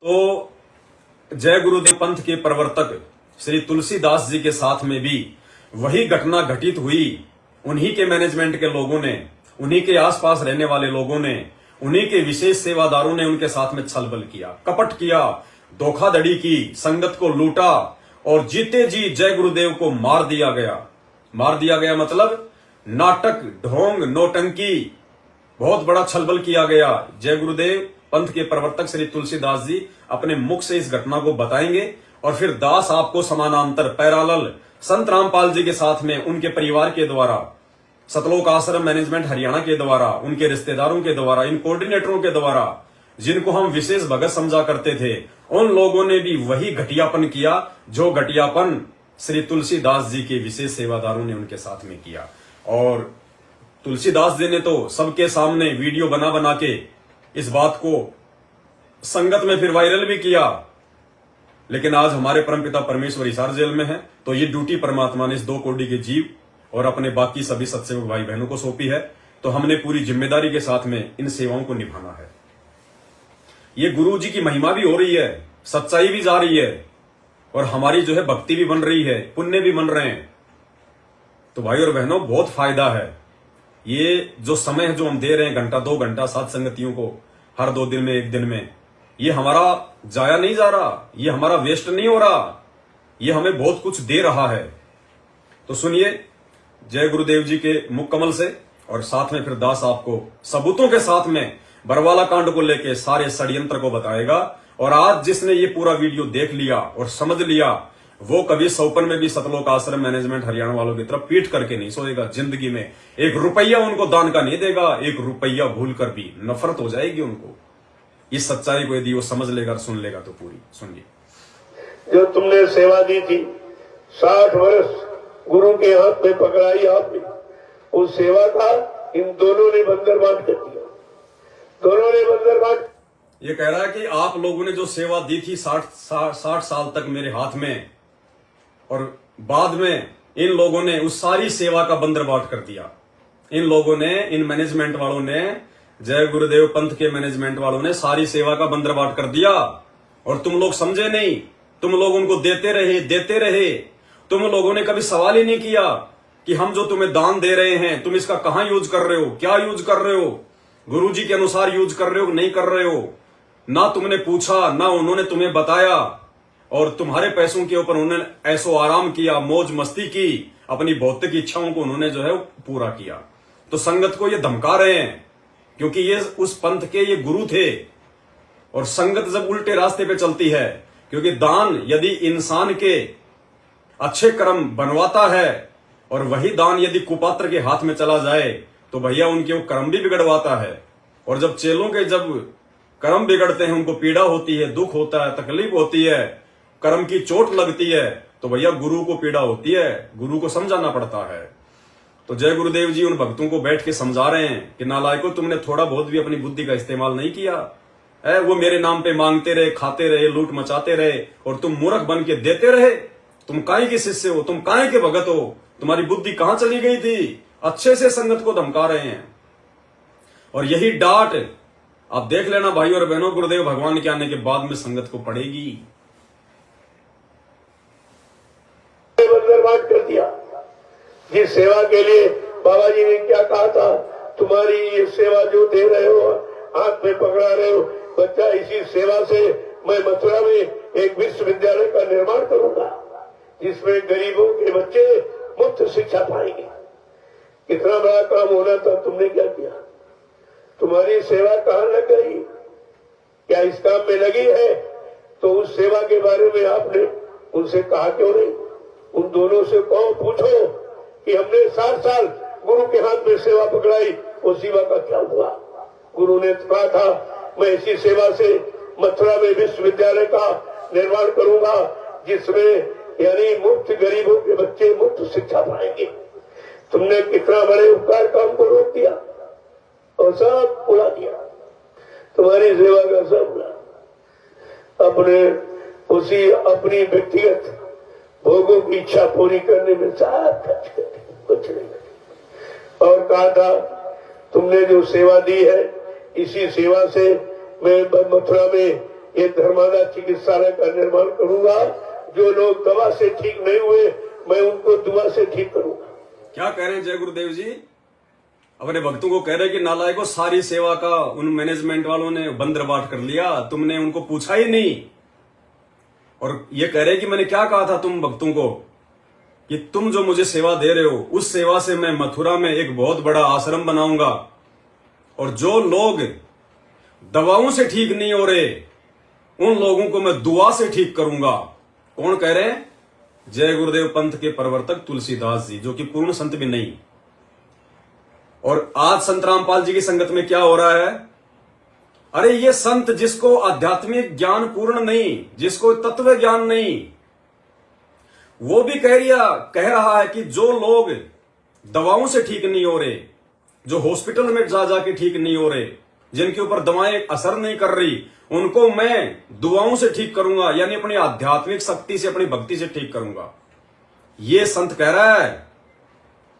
तो जय गुरुदेव पंथ के प्रवर्तक श्री तुलसीदास जी के साथ में भी वही घटना घटित हुई। उन्हीं के मैनेजमेंट के लोगों ने, उन्हीं के आसपास रहने वाले लोगों ने, उन्हीं के विशेष सेवादारों ने उनके साथ में छलबल किया, कपट किया, धोखाधड़ी की, संगत को लूटा और जीते जी जय गुरुदेव को मार दिया गया। मार दिया गया मतलब नाटक, ढोंग, नौटंकी, बहुत बड़ा छलबल किया गया। जय गुरुदेव पंथ के प्रवर्तक श्री तुलसीदास जी अपने मुख से इस घटना को बताएंगे और फिर दास आपको समानांतर पैरालल संत रामपाल जी के साथ में उनके परिवार के द्वारा, सतलोक आश्रम मैनेजमेंट हरियाणा के द्वारा, उनके रिश्तेदारों के द्वारा, इन कोऑर्डिनेटरों के द्वारा, जिनको हम विशेष भगत समझा करते थे, उन लोगों ने भी वही घटियापन किया जो घटियापन श्री तुलसीदास जी के विशेष सेवादारों ने उनके साथ में किया। और तुलसीदास जी ने तो सबके सामने वीडियो बना बना के इस बात को संगत में फिर वायरल भी किया। लेकिन आज हमारे परमपिता परमेश्वर हिसार जेल में है, तो ये ड्यूटी परमात्मा ने इस 2 कोटि के जीव और अपने बाकी सभी सत्सेवक भाई बहनों को सौंपी है। तो हमने पूरी जिम्मेदारी के साथ में इन सेवाओं को निभाना है। ये गुरु जी की महिमा भी हो रही है, सच्चाई भी जा रही है और हमारी जो है भक्ति भी बन रही है, पुण्य भी बन रहे हैं। तो भाई और बहनों बहुत फायदा है। ये जो समय है जो हम दे रहे हैं, घंटा 2 घंटा साथ संगतियों को हर 2 दिन में 1 दिन में, ये हमारा जाया नहीं जा रहा, ये हमारा वेस्ट नहीं हो रहा, ये हमें बहुत कुछ दे रहा है। तो सुनिए जय गुरुदेव जी के मुख कमल से, और साथ में फिर दास आपको सबूतों के साथ में बरवाला कांड को लेके सारे षड्यंत्र को बताएगा। और आज जिसने ये पूरा वीडियो देख लिया और समझ लिया, वो कभी सौपन में भी सतलोक आश्रम मैनेजमेंट हरियाणा वालों की तरफ पीठ करके नहीं सोएगा। जिंदगी में 1 रुपया उनको दान का नहीं देगा। 1 रुपया भूल कर भी नफरत हो जाएगी उनको। इस सच्चाई को यदि वो समझ लेगा और सुन लेगा तो पूरी सुनिए। जो तुमने सेवा दी थी 60 वर्ष गुरु के हाथ में पकड़ाई आपने, उस सेवा का इन दोनों ने बंदरबांट कर दिया। दोनों ने बंदरबांट। ये कह रहा है कि आप लोगों ने जो सेवा दी थी 60 साल तक मेरे हाथ में, और बाद में इन लोगों ने उस सारी सेवा का बंदरबाट कर दिया। इन लोगों ने, इन मैनेजमेंट वालों ने, जय गुरुदेव पंथ के मैनेजमेंट वालों ने सारी सेवा का बंदरबाट कर दिया। और तुम लोग समझे नहीं, तुम लोग उनको देते रहे। तुम लोगों ने कभी सवाल ही नहीं किया कि हम जो तुम्हें दान दे रहे हैं, तुम इसका कहां यूज कर रहे हो, क्या यूज कर रहे हो, गुरुजी के अनुसार यूज कर रहे हो, नहीं कर रहे हो। ना तुमने पूछा, ना उन्होंने तुम्हें बताया, और तुम्हारे पैसों के ऊपर उन्होंने ऐसो आराम किया, मौज मस्ती की, अपनी भौतिक इच्छाओं को उन्होंने जो है पूरा किया। तो संगत को ये धमका रहे हैं क्योंकि ये उस पंथ के ये गुरु थे। और संगत जब उल्टे रास्ते पे चलती है, क्योंकि दान यदि इंसान के अच्छे कर्म बनवाता है और वही दान यदि कुपात्र के हाथ में चला जाए तो भैया उनके वो कर्म भी बिगड़वाता है। और जब चेलों के जब कर्म बिगड़ते हैं, उनको पीड़ा होती है, दुख होता है, तकलीफ होती है, कर्म की चोट लगती है, तो भैया गुरु को पीड़ा होती है, गुरु को समझाना पड़ता है। तो जय गुरुदेव जी उन भक्तों को बैठ के समझा रहे हैं कि नालायकों, तुमने थोड़ा बहुत भी अपनी बुद्धि का इस्तेमाल नहीं किया है। वो मेरे नाम पे मांगते रहे, खाते रहे, लूट मचाते रहे, और तुम मूर्ख बन के देते रहे। तुम काहे के शिष्य हो, तुम काहे के भगत हो, तुम्हारी बुद्धि कहां चली गई थी। अच्छे से संगत को धमका रहे हैं। और यही डांट आप देख लेना भाई और बहनों, गुरुदेव भगवान के आने के बाद में संगत को पड़ेगी। बंदरबाट कर दिया। जिस सेवा के लिए बाबा जी ने क्या कहा था, तुम्हारी ये सेवा जो दे रहे हो, हाथ में पकड़ा रहे हो बच्चा, इसी सेवा से मैं मथुरा में एक विश्वविद्यालय का निर्माण करूंगा जिसमें गरीबों के बच्चे मुफ्त शिक्षा पाएंगे। कितना बड़ा काम होना था, तुमने क्या किया। तुम्हारी सेवा कहां लग गई, क्या इस काम में लगी है? तो उस सेवा के बारे में आपने उनसे कहा क्यों नहीं? उन दोनों से कहो, पूछो कि हमने 60 साल गुरु के हाथ में सेवा पकड़ाई, वो सेवा का क्या हुआ। गुरु ने कहा था मैं इसी सेवा से मथुरा में विश्वविद्यालय का निर्माण करूंगा जिसमें यानी मुफ्त गरीबों के बच्चे मुफ्त शिक्षा पाएंगे। तुमने कितना बड़े उपकार काम को रोक दिया और सब उड़ा दिया। तुम्हारी सेवा का सब उड़ा। अपने उसी अपनी व्यक्तिगत भोगों की इच्छा पूरी करने में सब खर्च कर दिया, कुछ नहीं। और कहा था तुमने जो सेवा दी है, इसी सेवा से मैं मथुरा में ये धर्मादा चिकित्सालय का निर्माण करूंगा। जो लोग दवा से ठीक नहीं हुए मैं उनको दुआ से ठीक करूंगा। क्या कह रहे हैं जय गुरुदेव जी? अपने भक्तों को कह रहे कि नालायकों, सारी सेवा का उन मैनेजमेंट वालों ने बंदरबाट कर लिया, तुमने उनको पूछा ही नहीं। और ये कह रहे कि मैंने क्या कहा था तुम भक्तों को कि तुम जो मुझे सेवा दे रहे हो उस सेवा से मैं मथुरा में एक बहुत बड़ा आश्रम बनाऊंगा, और जो लोग दवाओं से ठीक नहीं हो रहे उन लोगों को मैं दुआ से ठीक करूंगा। कौन कह रहे हैं? जय गुरुदेव पंथ के प्रवर्तक तुलसीदास जी, जो कि पूर्ण संत भी नहीं। और आज संत रामपाल जी की संगत में क्या हो रहा है? अरे ये संत जिसको आध्यात्मिक ज्ञान पूर्ण नहीं, जिसको तत्व ज्ञान नहीं, वो भी कह रहा है कि जो लोग दवाओं से ठीक नहीं हो रहे, जो हॉस्पिटल में जा जाके ठीक नहीं हो रहे, जिनके ऊपर दवाएं असर नहीं कर रही, उनको मैं दुआओं से ठीक करूंगा, यानी अपनी आध्यात्मिक शक्ति से, अपनी भक्ति से ठीक करूंगा। ये संत कह रहा है।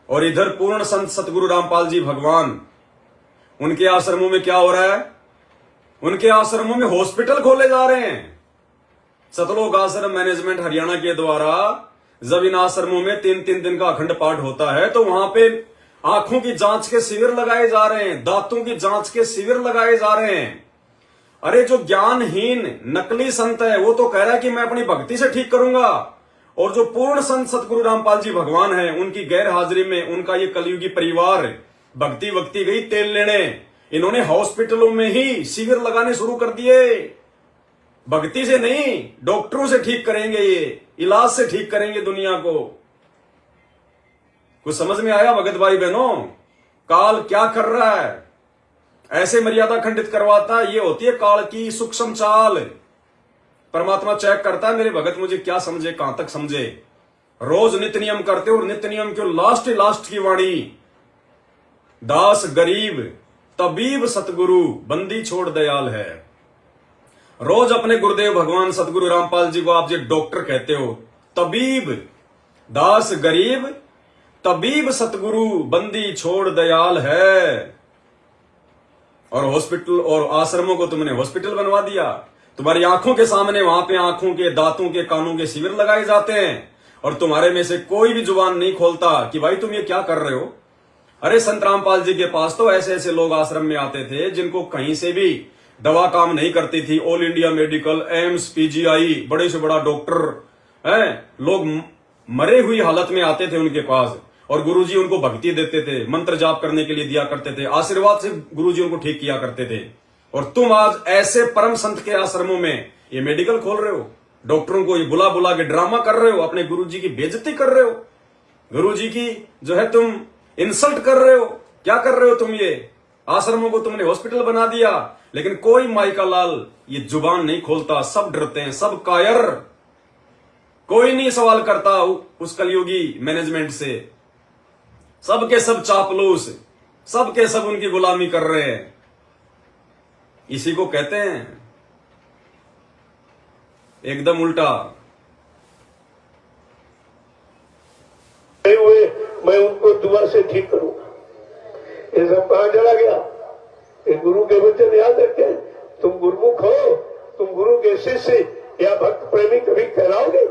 और इधर पूर्ण संत सतगुरु रामपाल जी भगवान, उनके आश्रमों में क्या हो रहा है? उनके आश्रमों में हॉस्पिटल खोले जा रहे हैं। सतलोक आश्रम मैनेजमेंट हरियाणा के द्वारा जब इन आश्रमों में 3-3 दिन का अखंड पाठ होता है तो वहां पे आंखों की जांच के शिविर लगाए जा रहे हैं, दांतों की जांच के शिविर लगाए जा रहे हैं। अरे जो ज्ञानहीन नकली संत है वो तो कह रहा है कि मैं अपनी भक्ति से ठीक करूंगा, और जो पूर्ण संत सतगुरु रामपाल जी भगवान है उनकी गैर हाजिरी में उनका ये कलयुगी परिवार भक्ति वक्ति गई तेल लेने, इन्होंने हॉस्पिटलों में ही शिविर लगाने शुरू कर दिए। भक्ति से नहीं, डॉक्टरों से ठीक करेंगे, ये इलाज से ठीक करेंगे दुनिया को। कुछ समझ में आया भगत भाई बहनों? काल क्या कर रहा है? ऐसे मर्यादा खंडित करवाता है। ये होती है काल की सूक्ष्म चाल। परमात्मा चेक करता है मेरे भगत मुझे क्या समझे, कहां तक समझे। रोज नित्य नियम करते हो, और नित्य नियम क्यों? लास्ट की वाणी, दास गरीब तबीब सतगुरु बंदी छोड़ दयाल है। रोज अपने गुरुदेव भगवान सतगुरु रामपाल जी को आप जो डॉक्टर कहते हो, तबीब, दास गरीब तबीब सतगुरु बंदी छोड़ दयाल है। और हॉस्पिटल और आश्रमों को तुमने हॉस्पिटल बनवा दिया। तुम्हारी आंखों के सामने वहां पे आंखों के, दांतों के, कानों के शिविर लगाए जाते हैं, और तुम्हारे में से कोई भी जुबान नहीं खोलता कि भाई तुम ये क्या कर रहे हो। अरे संत रामपाल जी के पास तो ऐसे ऐसे लोग आश्रम में आते थे जिनको कहीं से भी दवा काम नहीं करती थी। All India medical, AIIMS, PGI, बड़े से बड़ा डॉक्टर है, लोग मरे हुई हालत में आते थे उनके पास, और गुरुजी उनको भक्ति देते थे, मंत्र जाप करने के लिए दिया करते थे, आशीर्वाद से गुरुजी उनको ठीक किया करते थे। और तुम आज ऐसे परम संत के आश्रमों में ये मेडिकल खोल रहे हो, डॉक्टरों को ये बुला बुला के ड्रामा कर रहे हो, अपने गुरुजी की बेइज्जती कर रहे हो, गुरुजी की जो है तुम इंसल्ट कर रहे हो। क्या कर रहे हो तुम? ये आश्रमों को तुमने हॉस्पिटल बना दिया, लेकिन कोई माई का लाल ये जुबान नहीं खोलता, सब डरते हैं, सब कायर, कोई नहीं सवाल करता उस कलयुगी मैनेजमेंट से। सबके सब चापलूस, सबके सब उनकी गुलामी कर रहे हैं। इसी को कहते हैं एकदम उल्टा। हुए मैं उनको दुआ से ठीक करूंगा। ये सब कहां चला गया? ये गुरु के वचन याद रखे। तुम गुरुमुख हो, तुम गुरु के शिष्य या भक्त प्रेमी कभी कहलाओगे?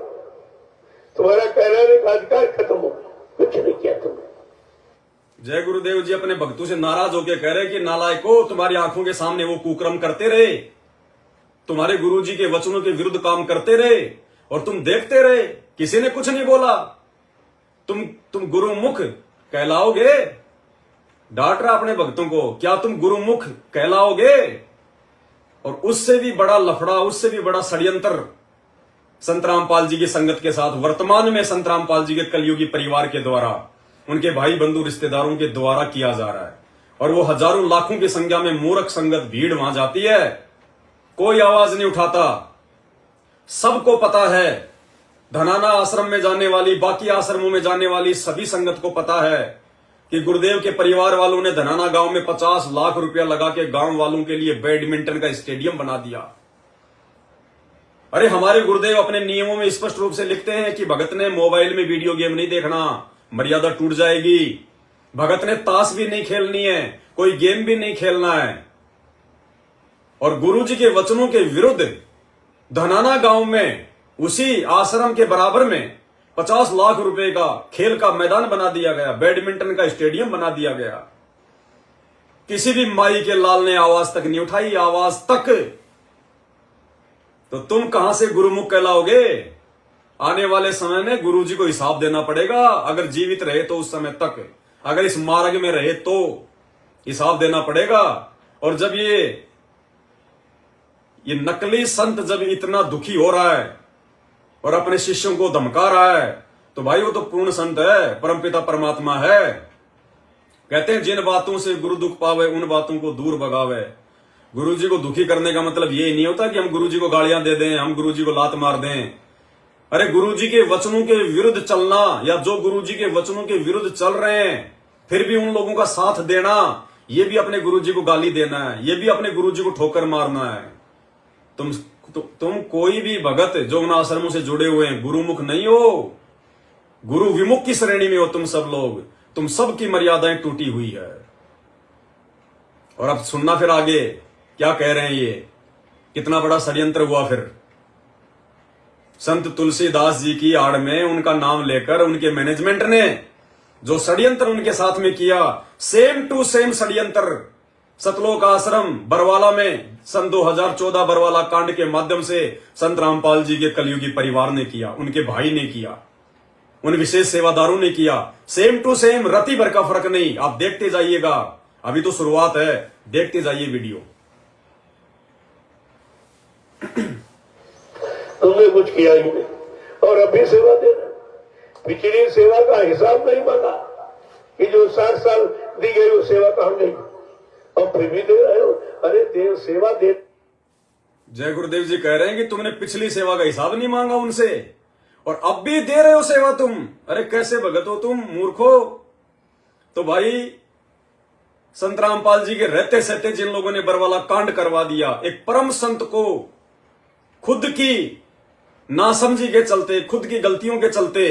तुम्हारा कहलाने का अधिकार खत्म हो गया, कुछ नहीं किया तुमने। जय गुरुदेव जी अपने भक्तों से नाराज होकर कह रहे कि नालायको, तुम्हारी आंखों के सामने वो कुकर्म करते रहे, तुम्हारे गुरुजी के वचनों के विरुद्ध काम करते रहे, और तुम देखते रहे, किसी ने कुछ नहीं बोला। तुम गुरुमुख कहलाओगे? डांट रहा अपने भक्तों को, क्या तुम गुरुमुख कहलाओगे? और उससे भी बड़ा लफड़ा, उससे भी बड़ा षड्यंत्र संत रामपाल जी की संगत के साथ वर्तमान में संत रामपाल जी के कलयुगी परिवार के द्वारा, उनके भाई बंधु रिश्तेदारों के द्वारा किया जा रहा है। और वो हजारों लाखों की संख्या में मूर्ख संगत भीड़ वहां जाती है, कोई आवाज नहीं उठाता। सबको पता है, धनाना आश्रम में जाने वाली, बाकी आश्रमों में जाने वाली सभी संगत को पता है कि गुरुदेव के परिवार वालों ने धनाना गांव में 50 लाख रुपया लगा के गांव वालों के लिए बैडमिंटन का स्टेडियम बना दिया। अरे हमारे गुरुदेव अपने नियमों में स्पष्ट रूप से लिखते हैं कि भगत ने मोबाइल में वीडियो गेम नहीं देखना, मर्यादा टूट जाएगी। भगत ने ताश भी नहीं खेलनी है, कोई गेम भी नहीं खेलना है। और गुरुजी के वचनों के विरुद्ध धनाना गांव में उसी आश्रम के बराबर में 50 लाख रुपए का खेल का मैदान बना दिया गया, बैडमिंटन का स्टेडियम बना दिया गया। किसी भी माई के लाल ने आवाज तक नहीं उठाई, आवाज तक। तो तुम कहां से गुरुमुख कहलाओगे? आने वाले समय में गुरुजी को हिसाब देना पड़ेगा। अगर जीवित रहे तो उस समय तक, अगर इस मार्ग में रहे तो हिसाब देना पड़ेगा। और जब ये नकली संत जब इतना दुखी हो रहा है और अपने शिष्यों को धमका रहा है, तो भाई वो तो पूर्ण संत है, परमपिता परमात्मा है। कहते हैं जिन बातों से गुरु दुख पावे उन बातों को दूर भगावे। गुरुजी को दुखी करने का मतलब ये नहीं होता कि हम गुरुजी को गालियां दे दें, हम गुरुजी को लात मार दें। अरे गुरुजी के वचनों के विरुद्ध चलना, या जो गुरुजी के वचनों के विरुद्ध चल रहे हैं फिर भी उन लोगों का साथ देना, ये भी अपने गुरुजी को गाली देना है, ये भी अपने गुरुजी को ठोकर मारना है। तुम कोई भी भगत जो उन आश्रमों से जुड़े हुए हैं गुरुमुख नहीं हो, गुरु विमुख की श्रेणी में हो तुम सब लोग। तुम सब की मर्यादाएं टूटी हुई है। और अब सुनना फिर आगे क्या कह रहे हैं, ये कितना बड़ा षड्यंत्र हुआ। फिर संत तुलसीदास जी की आड़ में उनका नाम लेकर उनके मैनेजमेंट ने जो षड्यंत्र उनके साथ में किया, सेम टू सेम षड्यंत्र सतलोक आश्रम बरवाला में सन 2014 बरवाला कांड के माध्यम से संत रामपाल जी के कलयुगी परिवार ने किया, उनके भाई ने किया, उन विशेष सेवादारों ने किया। सेम टू सेम, रति भर का फर्क नहीं। आप देखते जाइएगा, अभी तो शुरुआत है, देखते जाइए वीडियो। तुमने कुछ किया ही नहीं और अभी सेवा दे रहे। पिछली सेवा का हिसाब नहीं मांगा कि जो 60 साल दी गई वो सेवा कहां गई, और फिर भी दे रहे हो। अरे देव सेवा दे। जय गुरुदेव जी कह रहे हैं कि तुमने पिछली सेवा का हिसाब नहीं मांगा उनसे और अब भी दे रहे हो सेवा तुम। अरे कैसे भगत हो तुम, मूर्खो। तो भाई संत रामपाल जी के रहते सहते जिन लोगों ने बरवाला कांड करवा दिया, एक परम संत को खुद की नासमझी के चलते, खुद की गलतियों के चलते,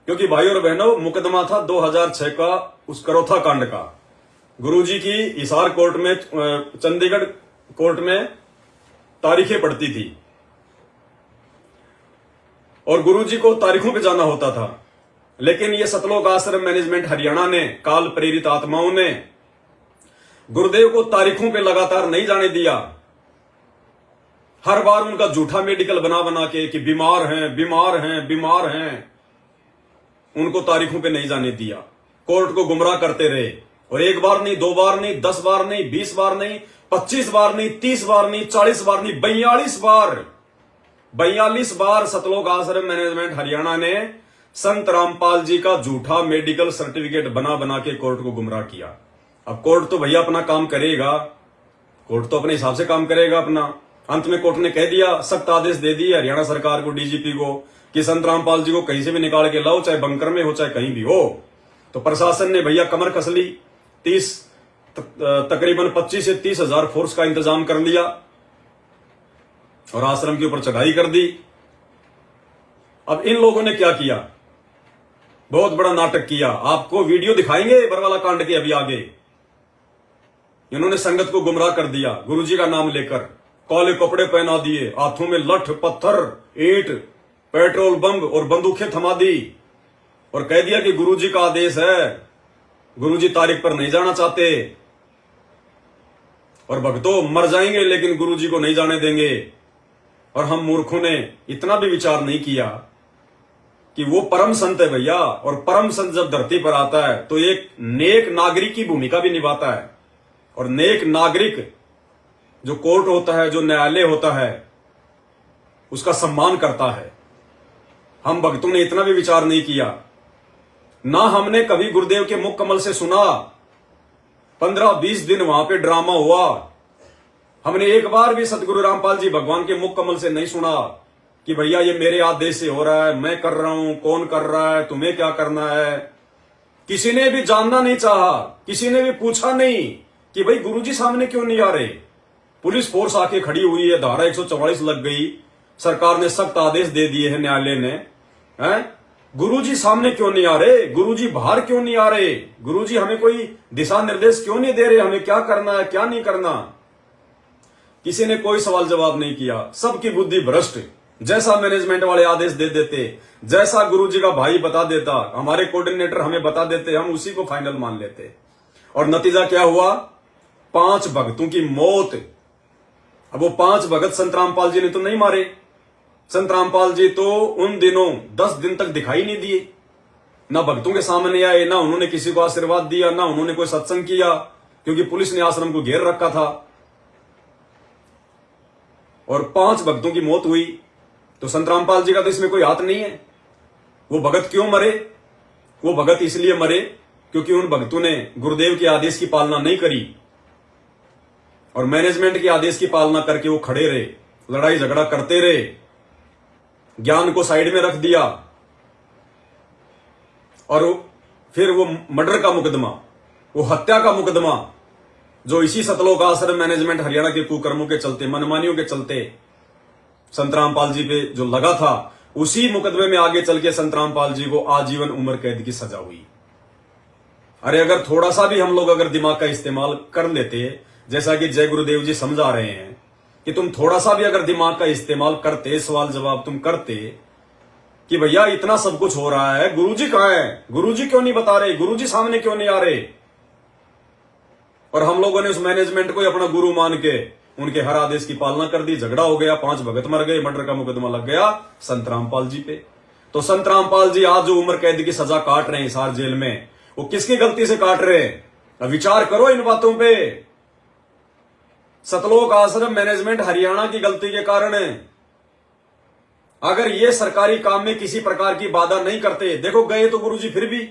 क्योंकि भाई और बहनों मुकदमा था 2006 का उस करोथा कांड का। गुरुजी की हिसार कोर्ट में, चंडीगढ़ कोर्ट में तारीखें पड़ती थी और गुरुजी को तारीखों पे जाना होता था। लेकिन ये सतलोक आश्रम मैनेजमेंट हरियाणा ने, काल प्रेरित आत्माओं ने गुरुदेव को तारीखों पे लगातार नहीं जाने दिया। हर बार उनका झूठा मेडिकल बना बना के कि बीमार हैं, बीमार हैं, बीमार हैं, उनको तारीखों पे नहीं जाने दिया। कोर्ट को गुमराह करते रहे। और एक बार नहीं, 2 बार नहीं, 10 बार नहीं, 20 बार नहीं, 25 बार नहीं, 30 बार नहीं, 40 बार नहीं, 42 बार सतलोक आश्रम मैनेजमेंट हरियाणा ने संत रामपाल जी का झूठा मेडिकल सर्टिफिकेट बना बना के कोर्ट को गुमराह किया। अब कोर्ट तो भैया अपना काम करेगा, कोर्ट तो अपने हिसाब से काम करेगा अपना। अंत में कोर्ट ने कह दिया, सख्त आदेश दे दिए हरियाणा सरकार को, डीजीपी को, कि संत रामपाल जी को कहीं से भी निकाल के लाओ, चाहे बंकर में हो चाहे कहीं भी हो। तो प्रशासन ने भैया कमर कस ली, तकरीबन 25 से 30 हजार फोर्स का इंतजाम कर लिया और आश्रम के ऊपर चढ़ाई कर दी। अब इन लोगों ने क्या किया, बहुत बड़ा नाटक किया। आपको वीडियो दिखाएंगे बरवाला कांड के अभी आगे। इन्होंने संगत को गुमराह कर दिया, गुरुजी का नाम लेकर काले कपड़े पहना दिए, हाथों में लठ, पत्थर, ईंट, पेट्रोल बम और बंदूकें थमा दी और कह दिया कि गुरुजी का आदेश है, गुरुजी तारीख पर नहीं जाना चाहते और भक्तों मर जाएंगे लेकिन गुरुजी को नहीं जाने देंगे। और हम मूर्खों ने इतना भी विचार नहीं किया कि वो परम संत है भैया, और परम संत जब धरती पर आता है तो एक नेक नागरिक की भूमिका भी निभाता है। और नेक नागरिक जो कोर्ट होता है, जो न्यायालय होता है, उसका सम्मान करता है। हम भक्तों ने इतना भी विचार नहीं किया। ना हमने कभी गुरुदेव के मुख कमल से सुना। 15-20 दिन वहां पे ड्रामा हुआ। हमने एक बार भी सतगुरु रामपाल जी भगवान के मुख कमल से नहीं सुना कि भैया ये मेरे आदेश से हो रहा है, मैं कर रहा हूं, कौन कर रहा है, तुम्हें क्या करना है। किसी ने भी जानना नहीं चाहा, किसी ने भी पूछा नहीं कि भाई गुरुजी सामने क्यों नहीं आ रहे। पुलिस फोर्स आके खड़ी हुई है, धारा 144 लग गई, सरकार ने सख्त आदेश दे दिए हैं, न्यायालय ने, हैं? गुरुजी सामने क्यों नहीं आ रहे, गुरुजी बाहर क्यों नहीं आ रहे, गुरुजी हमें कोई दिशा निर्देश क्यों नहीं दे रहे, हमें क्या करना है क्या नहीं करना। किसी ने कोई सवाल जवाब नहीं किया, सबकी बुद्धि भ्रष्ट। जैसा मैनेजमेंट वाले आदेश दे देते, जैसा गुरुजी का भाई बता देता, हमारे कोऑर्डिनेटर हमें बता देते, हम उसी को फाइनल मान लेते। और नतीजा क्या हुआ? 5 भक्तों की मौत। अब वो 5 भगत संत रामपाल जी ने तो नहीं मारे। संत रामपाल जी तो उन दिनों 10 दिन तक दिखाई नहीं दिए, ना भक्तों के सामने आए, ना उन्होंने किसी को आशीर्वाद दिया, ना उन्होंने कोई सत्संग किया, क्योंकि पुलिस ने आश्रम को घेर रखा था। और 5 भक्तों की मौत हुई। तो संत रामपाल जी का तो इसमें कोई हाथ नहीं है। वो भगत क्यों मरे? वो भगत इसलिए मरे क्योंकि उन भक्तों ने गुरुदेव के आदेश की पालना नहीं करी और मैनेजमेंट के आदेश की पालना करके वो खड़े रहे, लड़ाई झगड़ा करते रहे, ज्ञान को साइड में रख दिया। और फिर वो मर्डर का मुकदमा, वो हत्या का मुकदमा, जो इसी सतलोक आश्रम मैनेजमेंट हरियाणा के कुकर्मों के चलते, मनमानियों के चलते संत रामपाल जी पे जो लगा था, उसी मुकदमे में आगे चल के संत रामपाल जी को आजीवन उम्र कैद की सजा हुई। अरे अगर थोड़ा सा भी हम लोग अगर दिमाग का इस्तेमाल कर लेते, जैसा कि जय गुरुदेव जी समझा रहे हैं कि तुम थोड़ा सा भी अगर दिमाग का इस्तेमाल करते, सवाल जवाब तुम करते कि भैया इतना सब कुछ हो रहा है, गुरुजी कहां है, गुरुजी क्यों नहीं बता रहे, गुरुजी सामने क्यों नहीं आ रहे। और हम लोगों ने उस मैनेजमेंट को अपना गुरु मान के उनके हर आदेश की पालना कर दी, झगड़ा हो गया, 5 भगत मर गए, मर्डर का मुकदमा लग गया संत रामपाल जी पे। तो संत रामपाल जी आज जो उम्र कैद की सजा काट रहे हैं हिसार जेल में, वो किसकी गलती से काट रहे हैं? विचार करो इन बातों पे। सतलोक आश्रम मैनेजमेंट हरियाणा की गलती के कारण है। अगर ये सरकारी काम में किसी प्रकार की बाधा नहीं करते, देखो गए तो गुरुजी फिर भी,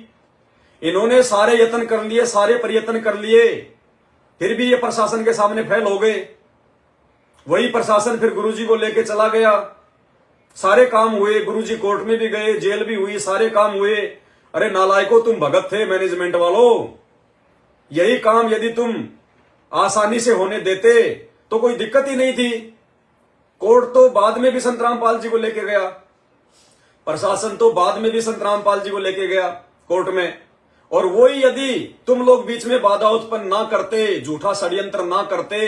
इन्होंने सारे यत्न कर लिए, सारे प्रयत्न कर लिए, फिर भी ये प्रशासन के सामने फेल हो गए। वही प्रशासन फिर गुरुजी को लेके चला गया। सारे काम हुए, गुरुजी कोर्ट में भी गए, जेल भी हुई, सारे काम हुए। अरे नालायकों, तुम भगत थे मैनेजमेंट वालों, यही काम यदि तुम आसानी से होने देते तो कोई दिक्कत ही नहीं थी। कोर्ट तो बाद में भी संत रामपाल जी को लेके गया, प्रशासन तो बाद में भी संत रामपाल जी को लेके गया कोर्ट में। और वही यदि तुम लोग बीच में बाधा उत्पन्न ना करते, झूठा षड्यंत्र ना करते,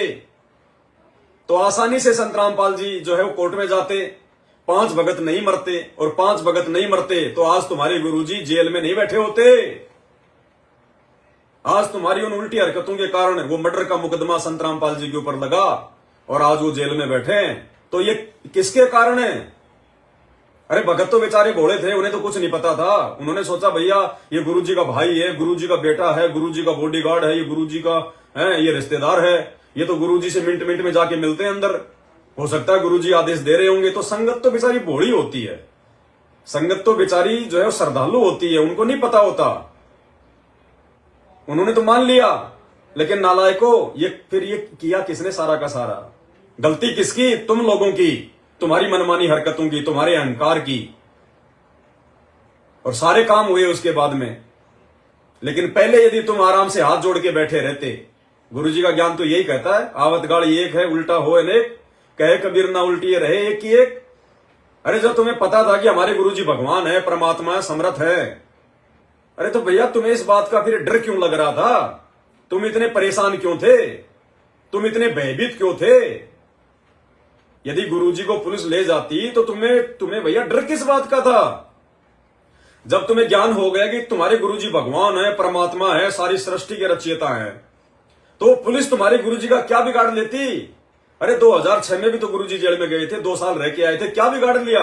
तो आसानी से संत रामपाल जी जो है वो कोर्ट में जाते, 5 भगत नहीं मरते। और 5 भगत नहीं मरते तो आज तुम्हारे गुरुजी जेल में नहीं बैठे होते। आज तुम्हारी उन उल्टी हरकतों के कारण वो मर्डर का मुकदमा संत रामपाल जी के ऊपर लगा और आज वो जेल में बैठे हैं। तो ये किसके कारण है? अरे भगत तो बेचारे भोले थे, उन्हें तो कुछ नहीं पता था। उन्होंने सोचा भैया ये गुरुजी का भाई है, गुरुजी का बेटा है, गुरुजी का बॉडीगार्ड है, ये गुरुजी का है, ये रिश्तेदार है, ये तो गुरुजी से मिनट मिनट में जाके मिलते हैं अंदर, हो सकता है गुरुजी आदेश दे रहे होंगे। तो संगत तो बेचारी भोली होती है, संगत तो बेचारी जो है श्रद्धालु होती है, उनको नहीं पता होता। उन्होंने तो मान लिया, लेकिन नालायकों ये फिर ये किया किसने? सारा का सारा गलती किसकी? तुम लोगों की, तुम्हारी मनमानी हरकतों की, तुम्हारे अहंकार की। और सारे काम हुए उसके बाद में। लेकिन पहले यदि तुम आराम से हाथ जोड़ के बैठे रहते, गुरुजी का ज्ञान तो यही कहता है, आवत गाड़ी एक है, उल्टा हो अनेक, कहे कबीर ना उल्टी रहे एक की एक। अरे जब तुम्हें पता था कि हमारे गुरुजी भगवान है, परमात्मा है, समर्थ है, अरे तो भैया तुम्हें इस बात का फिर डर क्यों लग रहा था? तुम इतने परेशान क्यों थे? तुम इतने भयभीत क्यों थे? यदि गुरुजी को पुलिस ले जाती तो तुम्हें भैया डर किस बात का था? जब तुम्हें ज्ञान हो गया कि तुम्हारे गुरुजी भगवान है, परमात्मा है, सारी सृष्टि के रचयिता है, तो पुलिस तुम्हारे गुरुजी का क्या बिगाड़ लेती? अरे 2006 में भी तो गुरुजी जेल में गए थे, 2 साल रह के आए थे, क्या बिगाड़ लिया?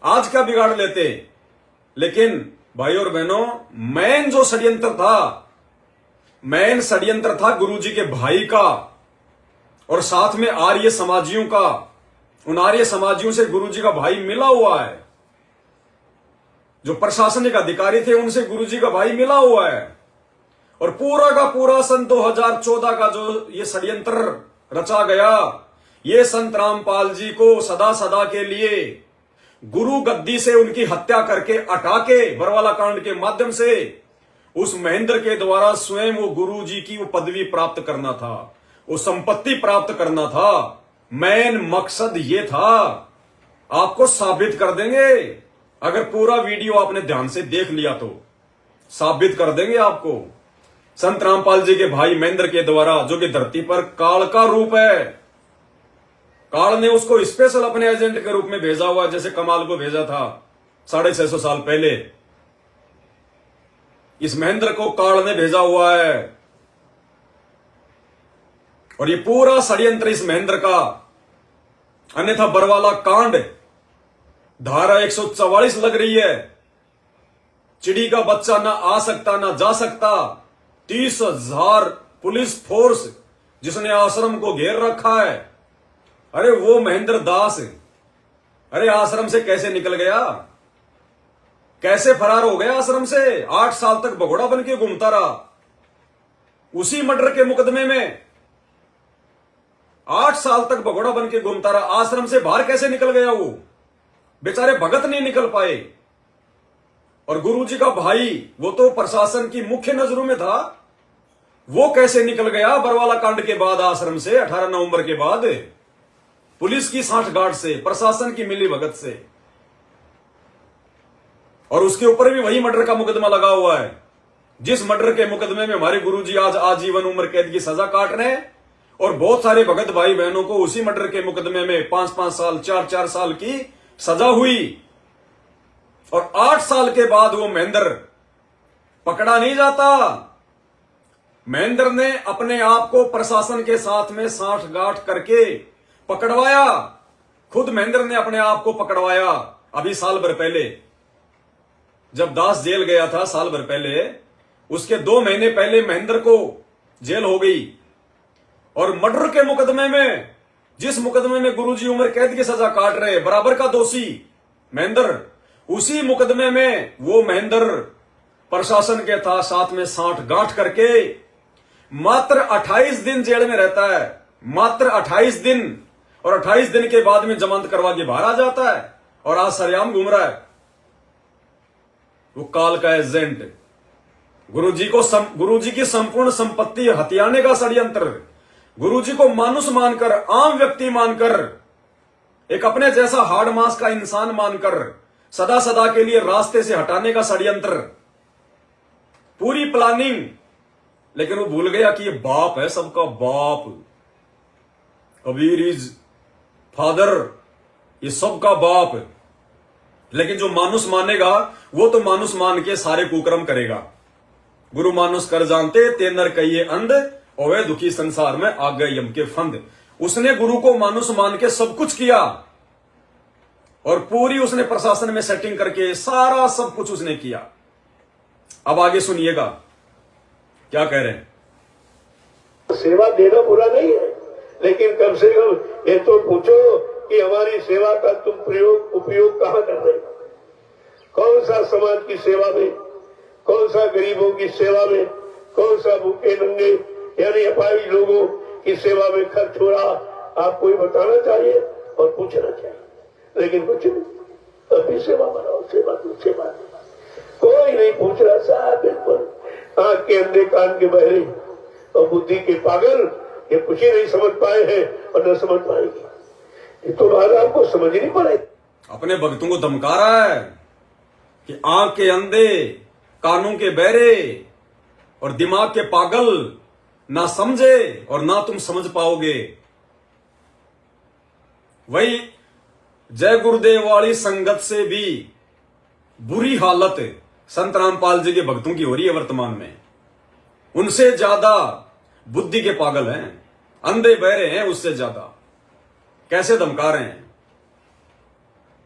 आज क्या बिगाड़ लेते? लेकिन भाई और बहनों, मेन जो षड्यंत्र था, मेन षड्यंत्र था गुरुजी के भाई का और साथ में आर्य समाजियों का। उन आर्य समाजियों से गुरुजी का भाई मिला हुआ है, जो प्रशासनिक अधिकारी थे उनसे गुरुजी का भाई मिला हुआ है। और पूरा का पूरा सन 2014 का जो ये षड्यंत्र रचा गया, ये संत रामपाल जी को सदा सदा के लिए गुरु गद्दी से उनकी हत्या करके हटा के बरवाला कांड के माध्यम से उस महेंद्र के द्वारा स्वयं वो गुरु जी की वो पदवी प्राप्त करना था, वो संपत्ति प्राप्त करना था। मेन मकसद ये था। आपको साबित कर देंगे, अगर पूरा वीडियो आपने ध्यान से देख लिया तो साबित कर देंगे आपको। संत रामपाल जी के भाई महेंद्र के द्वारा, जो कि धरती पर काल का रूप है, काल ने उसको स्पेशल अपने एजेंट के रूप में भेजा हुआ, जैसे कमाल को भेजा था 650 साल पहले। इस महेंद्र को काल ने भेजा हुआ है, और ये पूरा षड्यंत्र इस महेंद्र का। अन्यथा बरवाला कांड धारा 144 लग रही है, चिड़ी का बच्चा ना आ सकता ना जा सकता। 30,000 पुलिस फोर्स जिसने आश्रम को घेर रखा है। अरे वो महेंद्र दास, अरे आश्रम से कैसे निकल गया, कैसे फरार हो गया आश्रम से? 8 साल तक भगोड़ा बन के घूमता रहा उसी मर्डर के मुकदमे में। 8 साल तक भगोड़ा बन के घूमता रहा, आश्रम से बाहर कैसे निकल गया? वो बेचारे भगत नहीं निकल पाए। और गुरुजी का भाई, वो तो प्रशासन की मुख्य नजरों में था, वो कैसे निकल गया बरवाला कांड के बाद आश्रम से? 18 नवंबर के बाद पुलिस की सांठगांठ से, प्रशासन की मिली भगत से, और उसके ऊपर भी वही मर्डर का मुकदमा लगा हुआ है, जिस मर्डर के मुकदमे में हमारे गुरुजी आज आजीवन उम्र कैद की सजा काट रहे हैं। और बहुत सारे भगत भाई बहनों को उसी मर्डर के मुकदमे में 5-5 साल, 4-4 साल की सजा हुई। और 8 साल के बाद वो महेंद्र पकड़ा नहीं जाता। महेंद्र ने अपने आप को प्रशासन के साथ में सांठगांठ करके पकड़वाया। खुद महेंद्र ने अपने आप को पकड़वाया। अभी साल भर पहले जब दास जेल गया था, साल भर पहले, उसके 2 महीने पहले महेंद्र को जेल हो गई। और मर्डर के मुकदमे में, जिस मुकदमे में गुरुजी उम्र कैद की सजा काट रहे, बराबर का दोषी महेंद्र, उसी मुकदमे में वो महेंद्र प्रशासन के था साथ में सांठगांठ करके मात्र 28 दिन जेल में रहता है। मात्र 28 दिन। और 28 दिन के बाद में जमानत करवा के बाहर आ जाता है और आज सरेआम घूम रहा है। वो काल का एजेंट, गुरुजी की संपूर्ण संपत्ति हथियाने का षड्यंत्र, गुरुजी को मानुष मानकर, आम व्यक्ति मानकर, एक अपने जैसा हार्ड मास का इंसान मानकर सदा सदा के लिए रास्ते से हटाने का षड्यंत्र, पूरी प्लानिंग। लेकिन वो भूल गया कि ये बाप है, सबका बाप। कबीर इज फादर, ये सबका बाप। लेकिन जो मानुष मानेगा वो तो मानुष मान के सारे कुकर्म करेगा। गुरु मानुष कर जानते ते नर कहिए अंध, ओवे दुखी संसार में आ गए यम के फंद। उसने गुरु को मानुष मान के सब कुछ किया और पूरी उसने प्रशासन में सेटिंग करके सारा सब कुछ उसने किया। अब आगे सुनिएगा क्या कह रहे हैं। सेवा देना बुरा नहीं है, लेकिन कम से कम ये तो पूछो कि हमारी सेवा का तुम उपयोग कहां कर रहे हो? कौन सा समाज की सेवा में, कौन सा गरीबों की सेवा में, कौन सा भूखे नंगे यानी अपाहिज लोगों की सेवा में खर्च हो रहा, आपको ही बताना चाहिए और पूछना चाहिए। लेकिन कुछ नहीं, अभी सेवा बनाओ, सेवा दो, सेवा दो, कोई नहीं पूछ रहा साहब। बिल्कुल आंख के अंधे, कान के बहरे और बुद्धि के पागल ये कुछ ही नहीं समझ पाए हैं और न समझ पाएंगे। ये तो बात आपको समझनी पड़ेगी। अपने भक्तों को धमका रहा है कि आंख के अंधे, कानों के बहरे और दिमाग के पागल ना समझे और ना तुम समझ पाओगे। वही जय गुरुदेव वाली संगत से भी बुरी हालत संत रामपाल जी के भक्तों की हो रही है वर्तमान में। उनसे ज्यादा बुद्धि के पागल हैं, अंधे बहरे हैं उससे ज्यादा। कैसे धमका रहे हैं?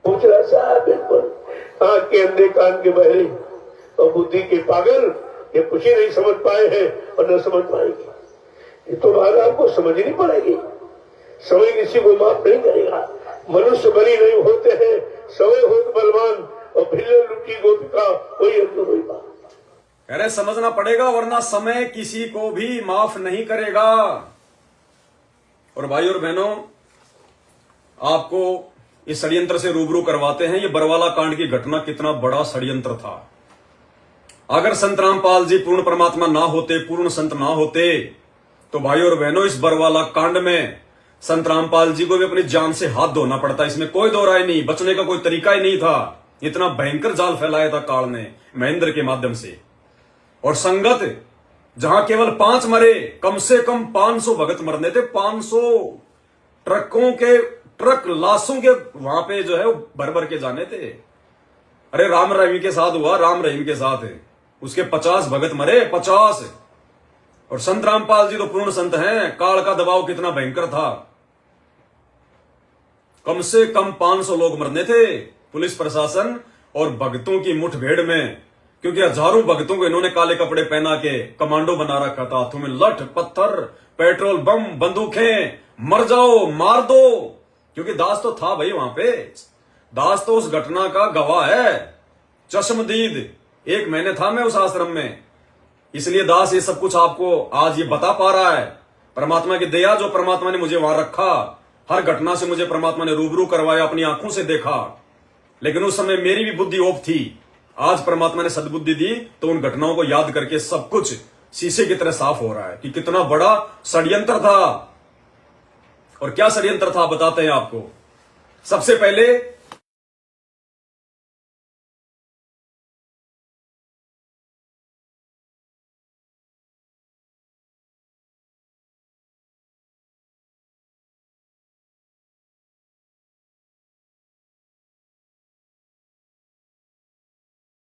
पूछ रहा साहब, बिल्कुल आंख के अंधे, कान के बहरे और बुद्धि के पागल ये कुछ ही नहीं समझ पाए हैं और न समझ पाएंगे। ये तो बात आपको समझनी पड़ेगी। समय किसी को माफ नहीं करेगा। मनुष्य बलि नहीं होते हैं, समय होत बलवान और भिल्ल लुटी गोपिका वही अंदर वही बात। कह रहे समझना पड़ेगा वरना समय किसी को भी माफ नहीं करेगा। और भाई और बहनों, आपको इस षड्यंत्र से रूबरू करवाते हैं। ये बरवाला कांड की घटना कितना बड़ा षड्यंत्र था। अगर संत रामपाल जी पूर्ण परमात्मा ना होते, पूर्ण संत ना होते, तो भाई और बहनों इस बरवाला कांड में संत रामपाल जी को भी अपनी जान से हाथ धोना पड़ता। इसमें कोई दो राय नहीं, बचने का कोई तरीका ही नहीं था। इतना भयंकर जाल फैलाया था काल ने महेंद्र के माध्यम से। और संगत जहां केवल 5 मरे, कम से कम 500 भगत मरने थे। 500 ट्रकों के ट्रक लाशों के वहां पे जो है वो भर भर के जाने थे। अरे राम रहीम के साथ हुआ, राम रहीम के साथ है, उसके 50 भगत मरे, 50। और संत रामपाल जी तो पूर्ण संत हैं। काल का दबाव कितना भयंकर था, कम से कम 500 लोग मरने थे पुलिस प्रशासन और भक्तों की मुठभेड़ में, क्योंकि हजारों भक्तों को इन्होंने काले कपड़े पहना के कमांडो बना रखा था। हाथों में लठ पत्थर पेट्रोल बम बंदूकें, मर जाओ मार दो, क्योंकि दास तो था भाई वहां पे। दास तो उस घटना का गवाह है, चश्मदीद। 1 महीने था मैं उस आश्रम में, इसलिए दास ये सब कुछ आपको आज ये बता पा रहा है। परमात्मा की दया, जो परमात्मा ने मुझे वहां रखा, हर घटना से मुझे परमात्मा ने रूबरू करवाया, अपनी आंखों से देखा। लेकिन उस समय मेरी भी बुद्धि ओप थी। आज परमात्मा ने सद्बुद्धि दी तो उन घटनाओं को याद करके सब कुछ शीशे की तरह साफ हो रहा है कि कितना बड़ा षड्यंत्र था। और क्या षड्यंत्र था बताते हैं आपको। सबसे पहले